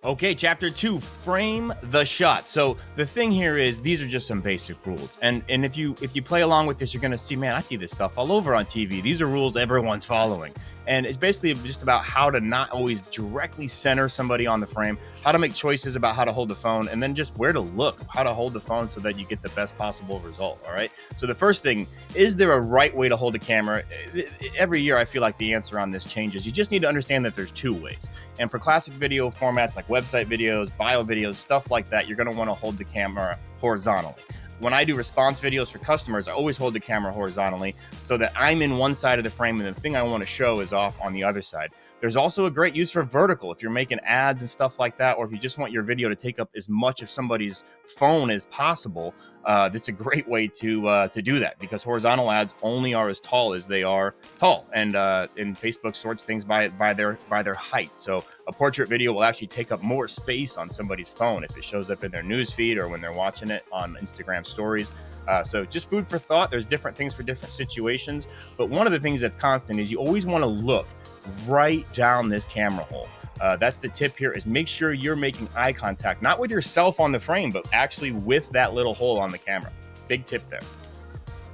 Okay, chapter 2, frame the shot. So the thing here is these are just some basic rules. And if you play along with this, you're going to see, man, I see this stuff all over on TV. These are rules everyone's following. And it's basically just about how to not always directly center somebody on the frame, how to make choices about how to hold the phone, and then just where to look, how to hold the phone so that you get the best possible result. All right. So the first thing, is there a right way to hold a camera? Every year, I feel like the answer on this changes. You just need to understand that there's two ways. And for classic video formats like website videos, bio videos, stuff like that, you're going to want to hold the camera horizontally. When I do response videos for customers, I always hold the camera horizontally so that I'm in one side of the frame and the thing I want to show is off on the other side. There's also a great use for vertical if you're making ads and stuff like that, or if you just want your video to take up as much of somebody's phone as possible. That's a great way to do that, because horizontal ads only are as tall as they are tall, and Facebook sorts things by their height. So a portrait video will actually take up more space on somebody's phone if it shows up in their news feed or when they're watching it on Instagram stories. So just food for thought. There's different things for different situations, but one of the things that's constant is you always want to look right down this camera hole. That's the tip here, is make sure you're making eye contact, not with yourself on the frame, but actually with that little hole on the camera. Big tip there.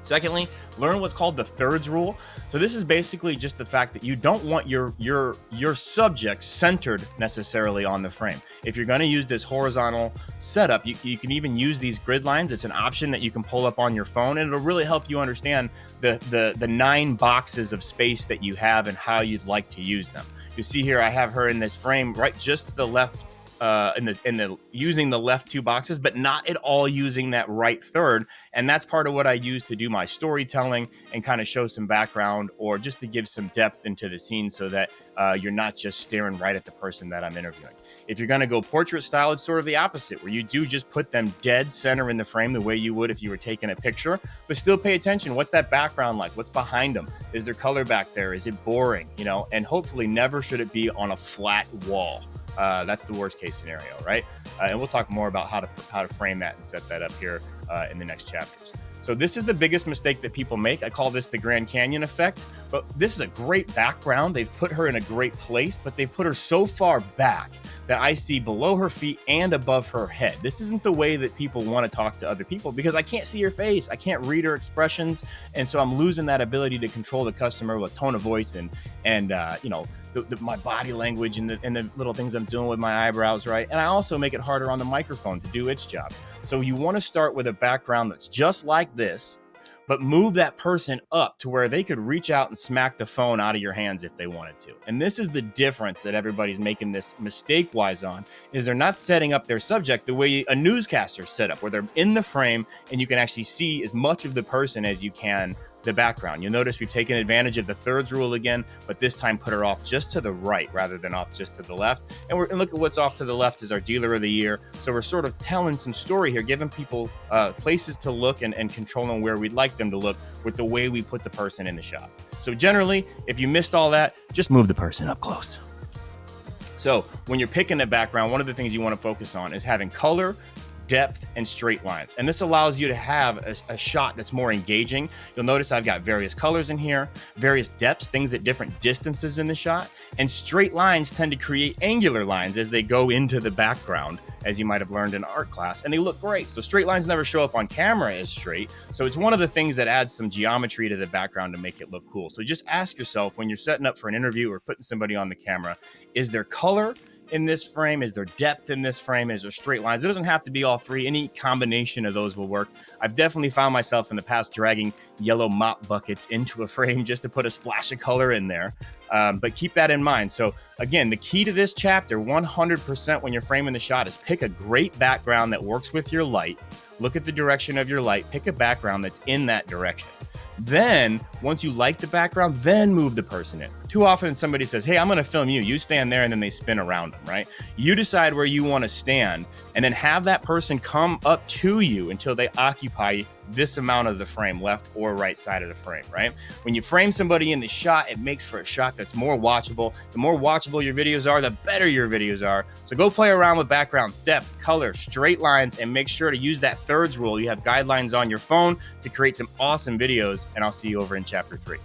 Secondly, learn what's called the thirds rule. So this is basically just the fact that you don't want your subject centered necessarily on the frame. If you're going to use this horizontal setup, you can even use these grid lines. It's an option that you can pull up on your phone, and it'll really help you understand the 9 boxes of space that you have and how you'd like to use them. You see here, I have her in this frame right just to the left, using the left 2 boxes, but not at all using that right third. And that's part of what I use to do my storytelling and kind of show some background, or just to give some depth into the scene so that you're not just staring right at the person that I'm interviewing. If you're going to go portrait style, it's sort of the opposite, where you do just put them dead center in the frame the way you would if you were taking a picture, but still pay attention. What's that background like? What's behind them? Is there color back there? Is it boring? And hopefully never should it be on a flat wall. That's the worst case scenario, right? And we'll talk more about how to frame that and set that up here in the next chapters. So this is the biggest mistake that people make. I call this the Grand Canyon effect, but this is a great background. They've put her in a great place, but they've put her so far back that I see below her feet and above her head. This isn't the way that people want to talk to other people, because I can't see her face. I can't read her expressions. And so I'm losing that ability to control the customer with tone of voice and my body language and the little things I'm doing with my eyebrows, right? And I also make it harder on the microphone to do its job. So you want to start with a background that's just like this, but move that person up to where they could reach out and smack the phone out of your hands if they wanted to. And this is the difference that everybody's making this mistake-wise on, is they're not setting up their subject the way a newscaster's set up, where they're in the frame and you can actually see as much of the person as you can the background. You'll notice we've taken advantage of the thirds rule again, but this time put her off just to the right rather than off just to the left. And look at what's off to the left is our dealer of the year. So we're sort of telling some story here, giving people places to look and controlling where we'd like them to look with the way we put the person in the shot. So generally, if you missed all that, just move the person up close. So when you're picking a background, one of the things you want to focus on is having color, depth, and straight lines. And this allows you to have a shot that's more engaging. You'll notice I've got various colors in here, various depths, things at different distances in the shot, and straight lines tend to create angular lines as they go into the background, as you might have learned in art class, and they look great. So straight lines never show up on camera as straight. So it's one of the things that adds some geometry to the background to make it look cool. So just ask yourself, when you're setting up for an interview or putting somebody on the camera, is there color in this frame? Is there depth in this frame? Is there straight lines? It doesn't have to be all three. Any combination of those will work. I've definitely found myself in the past dragging yellow mop buckets into a frame just to put a splash of color in there. But keep that in mind. So again, the key to this chapter, 100% when you're framing the shot, is pick a great background that works with your light. Look at the direction of your light. Pick a background that's in that direction. Then, once you like the background, then move the person in. Too often somebody says, hey, I'm going to film you. You stand there, and then they spin around them, right? You decide where you want to stand, and then have that person come up to you until they occupy this amount of the frame, left or right side of the frame, right? When you frame somebody in the shot, it makes for a shot that's more watchable. The more watchable your videos are, the better your videos are. So go play around with backgrounds, depth, color, straight lines, and make sure to use that thirds rule. You have guidelines on your phone to create some awesome videos, and I'll see you over in chapter 3.